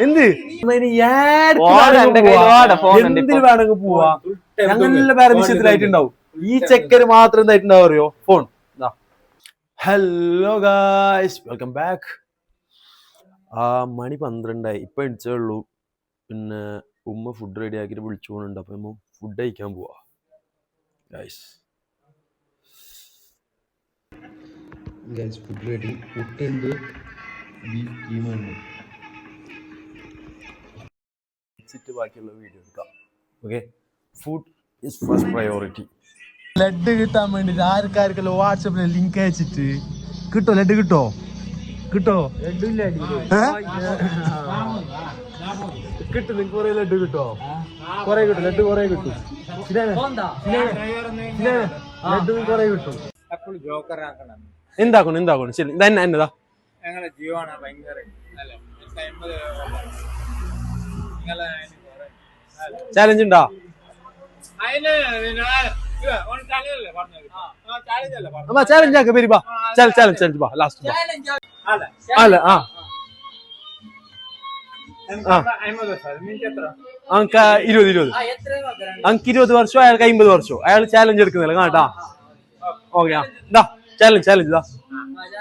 എന്ത് എന്തിന് വേണമെങ്കിൽ പോവാ, ഞങ്ങളെല്ലാം വേറെ വിഷയത്തിലായിട്ടുണ്ടാവും. ഈ ചെക്കന് മാത്രം എന്തായിട്ടുണ്ടാവും അറിയോ, phone. Hello guys, welcome back. മണി 12 ഇപ്പൊ എണിച്ചേ ഉള്ളൂ. പിന്നെ ഉമ്മ ഫുഡ് റെഡി ആക്കിയിട്ട് വിളിച്ചു പോകുന്നുണ്ട്. അപ്പൊ നമ്മ ഫുഡ് കഴിക്കാൻ പോവാ ഗായ്സ്. ഫുഡ് റെഡി, പുട്ടുണ്ട്, ബീഫ് കീമ ഉണ്ട്. ബാക്കിയുള്ള വീഡിയോ എടുക്കാം. Okay, food is first priority. ലഡ് കിട്ടാൻ വേണ്ടിട്ട് ആർക്കാർക്കല്ലോ വാട്സപ്പിൽ ലിങ്ക് അയച്ചിട്ട് കിട്ടോ, ലഡ് കിട്ടോ കിട്ടോ കിട്ടും, നിങ്ങൾക്ക് കുറെ ലഡ് കിട്ടോ, കുറെ കിട്ടും, ലഡ് കുറെ കിട്ടും, ലഡ് കുറെ കിട്ടും. എന്താക്കണം എന്താക്കണം ശരി, തന്നെ എന്നതാ ചാലഞ്ച് ഉണ്ടോ? ചാലഞ്ച് ആക്ക പെരി, ചാലഞ്ച് ബാ ലാസ്റ്റ് അല്ല. അനക്ക് 20 അനക്ക് 20 വർഷം, അയാൾക്ക് 50 വർഷം. അയാൾ ചാലഞ്ച് എടുക്കുന്നില്ല കേട്ടാ. ഓക്കെ, ചാലഞ്ച് ഇതാ,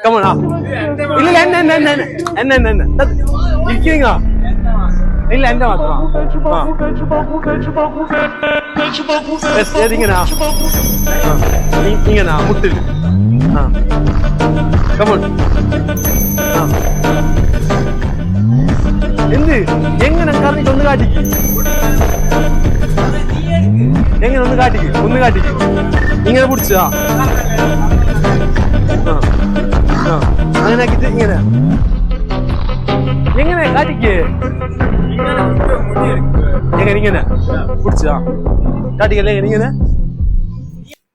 കമോൺ. ഇല്ല എന്നെ ഇരിക്കുക, ഇല്ല എന്റെ മാത്രം. ഇങ്ങനാ മുട്ടിൽ. കമോൺ. എന്ത് എങ്ങനെ കറിഞ്ഞിട്ട് ഒന്ന് കാട്ടിക്ക്, എങ്ങനെ ഒന്ന് കാട്ടിക്ക് ഇങ്ങനെ പിടിച്ചാ അങ്ങനെ ആക്കിട്ട് ഇങ്ങനെ എങ്ങനെ കാട്ടിക്ക്, ഇങ്ങനെ പിടിച്ചാ കാട്ടിക്കല്ലേ ഇങ്ങനെ.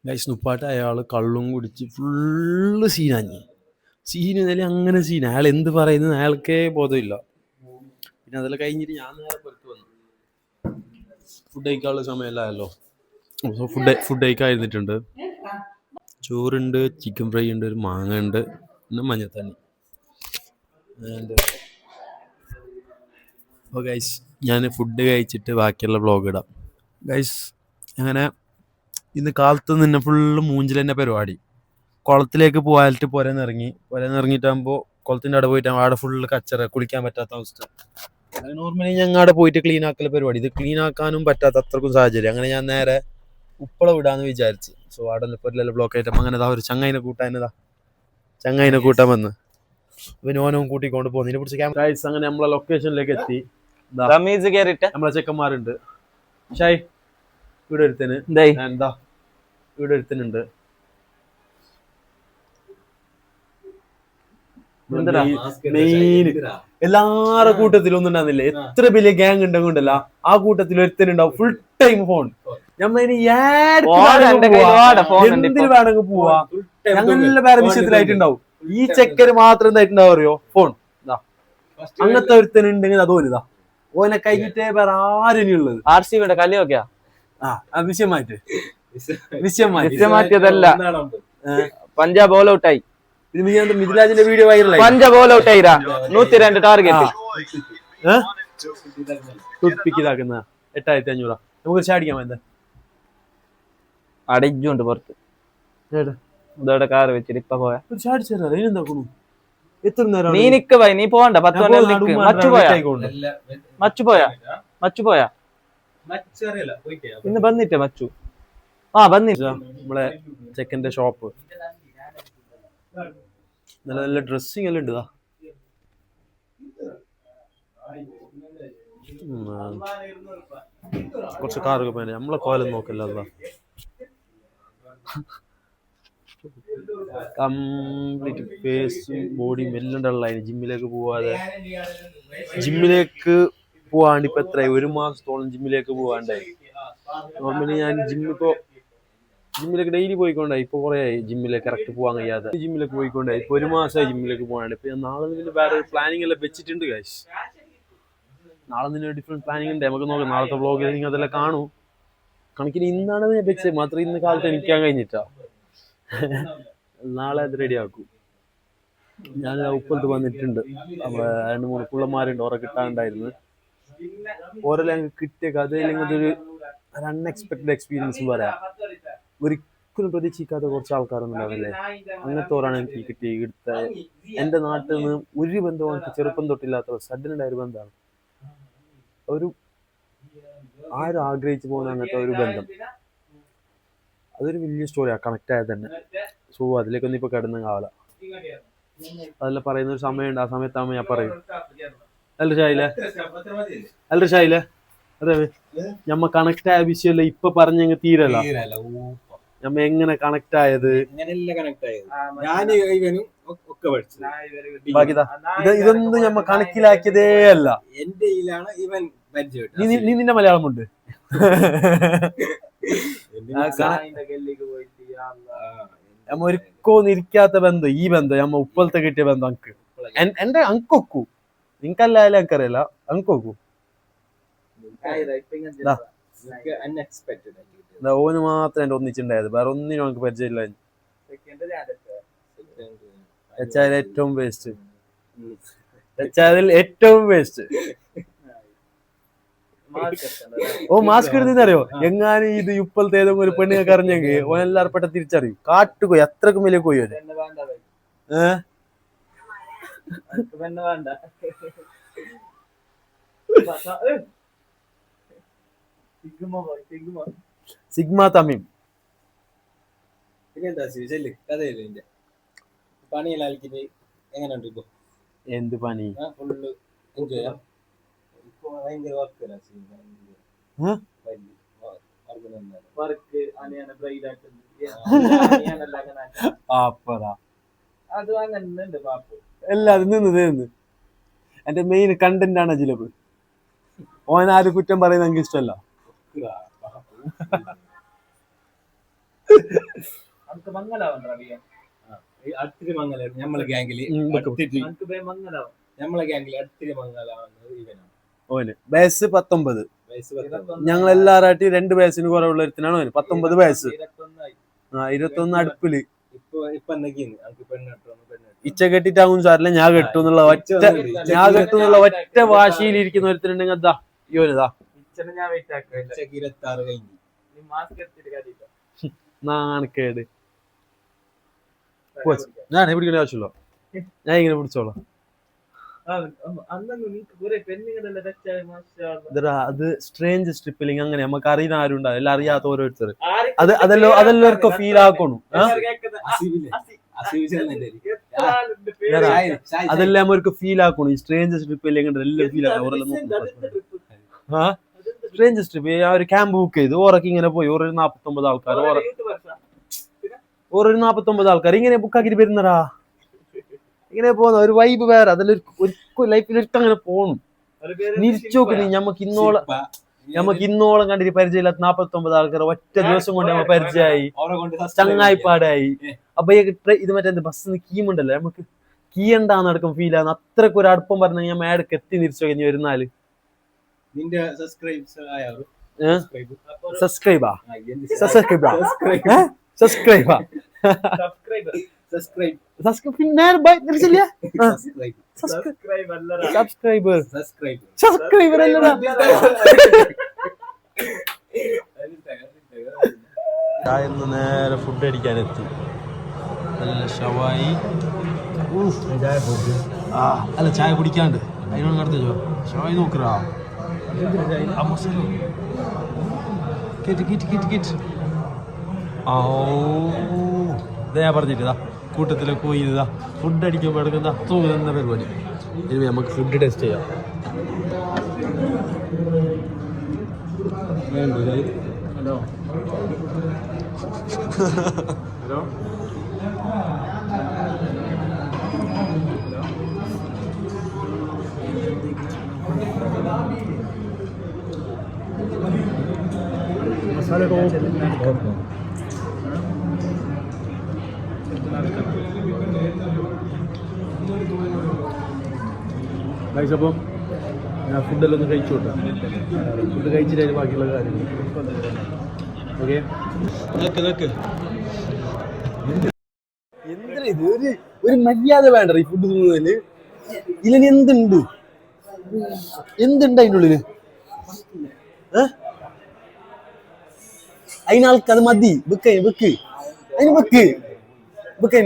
ഗൈസ്, നുപ്പാട്ട് അയാള് കള്ളും കുടിച്ച് ഫുള്ള് സീന് അങ്ങനെ സീൻ. അയാൾ എന്ത് പറയുന്നത് അയാൾക്കേ ബോധമില്ല. പിന്നെ അതെല്ലാം കഴിഞ്ഞിട്ട് ഞാൻ നേരെ പുറത്ത് വന്നു. ഫുഡ് കഴിക്കാനുള്ള സമയമല്ലല്ലോ. ഫുഡ് കഴിക്കാതിരുന്നിട്ടുണ്ട്. ചോറുണ്ട്, ചിക്കൻ ഫ്രൈ ഉണ്ട്, ഒരു മാങ്ങ ഉണ്ട്, പിന്നെ മഞ്ഞത്തണ്ണി. അപ്പോൾ ഗൈസ്, ഞാൻ ഫുഡ് കഴിച്ചിട്ട് ബാക്കിയുള്ള വ്ളോഗ് ഇടാം ഗൈസ്. അങ്ങനെ ഇന്ന് കാലത്ത് നിന്ന് ഫുള്ള് മൂഞ്ചിൽ തന്നെ പരിപാടി. കുളത്തിലേക്ക് പോകാനായിട്ട് പുരന്നിറങ്ങിയിട്ടാകുമ്പോൾ കുളത്തിൻ്റെ അവിടെ പോയിട്ടാകുമ്പോൾ അവിടെ ഫുള്ള് കച്ചറ, കുളിക്കാൻ പറ്റാത്ത അവസ്ഥ. നോർമലി ഞങ്ങൾ അവിടെ പോയിട്ട് ക്ലീൻ ആക്കൽ പരിപാടി, ഇത് ക്ലീൻ ആക്കാനും പറ്റാത്ത അത്രക്കും സാഹചര്യം. അങ്ങനെ ഞാൻ നേരെ ഉപ്പള വിടാന്ന് വിചാരിച്ച്. സോ അവിടെ നിൽപ്പെല്ലാം ബ്ലോക്ക് ആയിട്ട് അങ്ങനെ ഒരു ചങ്ങായിനെ കൂട്ടാൻ വന്ന് പിന്നെ ഓനവും കൂട്ടിക്കൊണ്ട് പോകുന്നു. ഇതിനെ പിടിച്ച് ക്യാമറ. അങ്ങനെ നമ്മളെ ലൊക്കേഷനിലേക്ക് എത്തി. നമ്മളെ ചെക്കന്മാരുണ്ട്. ഷായ് വീട് ഒരുത്തനുണ്ട്. മെയിൻ എല്ലാരുടെ കൂട്ടത്തിലും ഒന്നും ഉണ്ടാകുന്നില്ല. എത്ര വലിയ ഗ്യാങ് ഉണ്ടെങ്കിണ്ടല്ല, ആ കൂട്ടത്തിൽ ഒരുത്തനുണ്ടാവും ഫുൾ ടൈം ഫോൺ. എന്തിന് വേണമെങ്കിൽ പോവാ, ഞങ്ങളെല്ലാം വേറെ വിഷയത്തിലായിട്ടുണ്ടാവും. ഈ ചെക്കന് മാത്രം എന്തായിട്ടുണ്ടാവും അറിയോ, ഫോൺ. അങ്ങനത്തെ ഒരുത്തനുണ്ടെങ്കിൽ അത് ഓനിതാ, ഓനെ കഴിഞ്ഞിട്ടേ വേറെ ആരെയുള്ളത്. RCB കളിയൊക്കെയാ വിഷയം മാറ്റിയതല്ല, പഞ്ചാബ് ഓൾ ഔട്ടായി. മിഥിലാജിന്റെ വീഡിയോ വൈറലായി. പഞ്ചാബ് ഓൾ ഔട്ടായി 102 ടാർഗറ്റ്. ഇതാക്കുന്ന 8500 നമുക്ക് ചാടിക്കാൻ എന്താ അടിച്ചുണ്ട് പുറത്ത്. ഇതോടെ കാർ വെച്ചിട്ട് ഇപ്പൊ പോയാ എത്ര നേരം നീ നിക്ക് പോയി, നീ പോണ്ട. 10 മച്ചു പോയാ ഇന്ന് വന്നിട്ടേ മച്ചു. വന്നിട്ട് നമ്മളെ ചെക്കന്റെ ഷോപ്പ് നല്ല നല്ല ഡ്രസ്സിങ് എല്ലാം ഉണ്ട്. കുറച്ച് കാറൊക്കെ പോയ നമ്മളെ കോലം നോക്കല്ല. കംപ്ലീറ്റ് ഫേസും ബോഡിയും എല്ലാം ഡള്ളായി. ജിമ്മിലേക്ക് പോവാണ്ട് ഇപ്പൊ എത്രയായി, 1 മാസത്തോളം ജിമ്മിലേക്ക് പോവാണ്ടായി. നോർമലി ഞാൻ ജിമ്മിലേക്ക് ഡെയിലി പോയിക്കൊണ്ടായി. ഇപ്പൊ കുറെ ആയി ജിമ്മിലേക്ക് കറക്റ്റ് പോകാൻ കഴിയാതെ. ജിമ്മിലേക്ക് പോയിക്കൊണ്ടായി. ഇപ്പൊ 1 മാസമായി ജിമ്മിലേക്ക് പോകാണ്ട്. ഇപ്പൊ ഞാൻ നാളെ വേറെ പ്ലാനിങ് എല്ലാം വെച്ചിട്ടുണ്ട് ഗൈസ്. നാളെ നിന്ന് ഡിഫറെന്റ് പ്ലാനിങ് ഉണ്ട്, നമുക്ക് നോക്കാം. നാളത്തെ വ്ളോഗിൽ നിങ്ങൾ അതെല്ലാം കാണൂ. കണക്കിന് ഇന്നാണ് ഞാൻ വെച്ചത്, മാത്രം ഇന്ന് കാലത്ത് എനിക്കാൻ കഴിഞ്ഞിട്ടാ. നാളെ അത് റെഡി ആക്കൂ. ഞാൻ ഉപ്പത്ത് വന്നിട്ടുണ്ട്. അപ്പൊ 2-3 പിള്ളമാരുണ്ട്, ഓരെ കിട്ടാണ്ടായിരുന്നു. ഓരെല്ലാം കിട്ടിയ കഥ അല്ലെങ്കിൽ അതൊരു അൺഎക്സ്പെക്ടഡ് എക്സ്പീരിയൻസ് പറയാം. ഒരിക്കലും പ്രതീക്ഷിക്കാത്ത കുറച്ച് ആൾക്കാരൊന്നും ഉണ്ടാവില്ലേ, അങ്ങനത്തെ ഓരാണ് എനിക്ക് കിട്ടി. ഇവിടുത്തെ എൻ്റെ നാട്ടിൽ നിന്ന് ഒരു ബന്ധവും എനിക്ക് ചെറുപ്പം തൊട്ടില്ലാത്ത സഡൻ ഉണ്ടായ ഒരു ബന്ധമാണ്. ഒരു ആരും ആഗ്രഹിച്ചു പോകുന്ന അങ്ങനത്തെ ഒരു ബന്ധം. അതൊരു വലിയ സ്റ്റോറിയാണ്, കണക്ട് ആയത് തന്നെ. സോ അതിലേക്കൊന്നും ഇപ്പൊ കിടന്നും കാവല. അതെല്ലാം പറയുന്ന ഒരു സമയമുണ്ട്, ആ സമയത്താകുമ്പോൾ ഞാൻ പറയും. അല്ല ഷായില്ലേ അതെ നമ്മ കണക്ട് ആയ വിഷയമല്ല ഇപ്പൊ പറഞ്ഞങ്ങ് തീരല്ല. നമ്മ എങ്ങനെ കണക്ട് ആയത്, ഇതൊന്നും നമ്മ കണക്കിലാക്കിയതേ അല്ല. നീ നിന്റെ മലയാളം ഉണ്ട്. നമ്മ ഒരിക്കലും ഇരിക്കാത്ത ബന്ധം ഈ ബന്ധം, നമ്മ ഉപ്പലത്തെ കിട്ടിയ ബന്ധം. അങ്ക് എന്റെ അങ്കൊക്കു നിങ്ങക്കല്ലായാലും എനിക്കറിയില്ല, അങ്കൊക്കു ഓന് മാത്രം എന്റെ ഒന്നിച്ചുണ്ടായത്, വേറെ ഒന്നിനും നമുക്ക് പരിചയമില്ല. ഏറ്റവും വേസ്റ്റ്, ഏറ്റവും വേസ്റ്റ്. ഓ മാസ്ക് എടുത്തറിയോ എങ്ങാനും ഇത് ഇപ്പോഴത്തെ ഏതെങ്കിലും ഒരു പെണ്ണുങ്ങൾക്ക് അറിഞ്ഞെങ്കിൽ ഓനെല്ലാരും പെട്ടെന്ന് തിരിച്ചറിയും. കാട്ടുപോയി അത്രക്കും വലിയ പോയി അത്. സിഗ്മ തമീം എന്ത് പണി? എല്ലാരും നിന്ന് എന്റെ മെയിൻ കണ്ടന്റ് ആണ് ജിലബ്. ഓനാരും കുറ്റം പറയുന്നത് എനിക്ക് ഇഷ്ടമല്ല. ഓന് വയസ്സ് 19. ഞങ്ങൾ എല്ലാരായിട്ട് 2 വയസ്സിന് കുറവുള്ള ഒരുത്തിനാണ് ഓന്. 19 വയസ്സ്. 21 അടുപ്പില്. ഇച്ച കെട്ടിട്ടാകും സാറില്ല, ഞാൻ കെട്ടുന്നുള്ള ഒറ്റ വാശിയിലിരിക്കുന്ന ഒരുത്തിനുണ്ടെങ്കിൽ അതാ യോനിതാ നാണക്കേട്. ഞാൻ പിടിക്കേണ്ട ആവശ്യമുള്ളൂ, ഞാൻ ഇങ്ങനെ പിടിച്ചോളാം. അത് സ്ട്രേഞ്ച് സ്ട്രിപ്പിലിങ് അങ്ങനെ നമുക്ക് അറിയുന്ന ആരും ഉണ്ടാവും, എല്ലാം അറിയാത്ത ഓരോരുത്തർ. അതെല്ലാവർക്കും ഫീൽ ആക്കണു. അതെല്ലാം അവർക്ക് ഫീൽ ആക്കണു. ഈ സ്ട്രേഞ്ച് സ്ട്രിപ്പിൽ എല്ലാം ഫീൽ ആക്കണം. സ്ട്രേഞ്ച് സ്ട്രിപ്പ് ആ ഒരു ക്യാമ്പ് ബുക്ക് ചെയ്ത് ഓരൊക്കെ ഇങ്ങനെ പോയി. ഓരോ 49 ആൾക്കാർ ഇങ്ങനെ ബുക്കാക്കിട്ട് വരുന്നടാ. ഇങ്ങനെ പോകുന്ന ഒരു വൈബ് വേറെ. അതിലൊരു ലൈഫിൽ ഒരിക്കലും അങ്ങനെ പോണു. നിരിച്ചോക്ക് നീ ഞമ്മക്ക് ഇന്നോളം കണ്ടിട്ട് പരിചയമില്ലാത്ത 49 ആൾക്കാർ ഒറ്റ ദിവസം കൊണ്ട് നമ്മൾ പരിചയമായി, ചങ്ങായിപ്പാടായി. അപ്പൊ ഇത് മറ്റേ ബസ്സിന് കീമുണ്ടല്ലോ, നമുക്ക് കീ ഉണ്ടാന്ന് നടക്കും ഫീൽ ആകുന്ന അത്രക്ക് ഒരു അടുപ്പം പറഞ്ഞ ഞാൻ മേടക്ക് എത്തി തിരിച്ചു കഴിഞ്ഞ് വരുന്നാല്. സബ്സ്ക്രൈബാ സബ്സ്ക്രൈബർ അല്ലടാ. ചായന്ന് നേരെ ഫുഡ് അടിക്കാൻ എത്തി. നല്ല ഷവായി. അല്ല ചായ കുടിക്കാണ്ട് അതിനോട് നടത്തിച്ചോ. ഷവായി നോക്കറാ. ഇതാ ഞാൻ പറഞ്ഞിട്ടാ കൂട്ടത്തിലൊക്കെ പോയി ഇതാ ഫുഡ് അടിക്കുമ്പോൾ എടുക്കുന്ന തൂങ്ങുന്ന പരിപാടി. ഇനി നമുക്ക് ഫുഡ് ടേസ്റ്റ് ചെയ്യാം. ഹലോ ഹലോ മസാല അപ്പം ഞാൻ ഫുഡെല്ലാം ഒന്ന് കഴിച്ചോട്ടെ. ഫുഡ് കഴിച്ചിട്ടായി ബാക്കിയുള്ള കാര്യങ്ങൾ. ഓക്കെ എന്തിനാ ഇത് ഒരു മര്യാദ വേണ്ട ഈ ഫുഡ് തിന്നുന്നതിന്. ഇതിന് എന്തുണ്ട് അതിൻ്റെ ഉള്ളില്? അതിനാൾക്ക് അത് മതി. വെക്ക് അതിന് വെക്ക്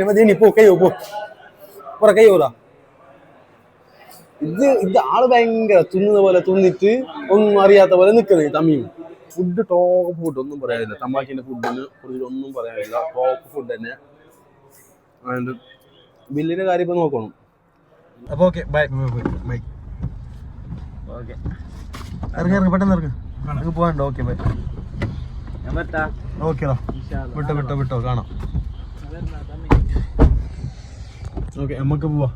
മതി. ഇനി പോ കയ്യോ പോറ കയ്യോടാ. ഇത് ആള് ഭയങ്കര തിന്നുന്ന പോലെ തിന്നിട്ട് ഒന്നും അറിയാത്ത പോലെ നിക്കുന്നത്. തമ്മിയും ഫുഡ് ടോപ്പ് ഫുഡ്, ഒന്നും പറയാനില്ല. തമ്പാക്കിന്റെ ഫുഡിന് കുറിച്ച് ഒന്നും പറയാനില്ല. ടോപ്പ് ഫുഡ് തന്നെ. അതുകൊണ്ട് ബില്ലിന്റെ കാര്യം ഇപ്പൊ നോക്കണം. അപ്പൊ ഓക്കെ, ബൈ. ഓക്കെ ഇറങ്ങി പെട്ടെന്ന് ഇറങ്ങി പോകാനുണ്ടോ? Okay bye. ഓക്കേടാ, വിട്ടോ കാണാം. ഓക്കെ നമുക്ക് പോവാ.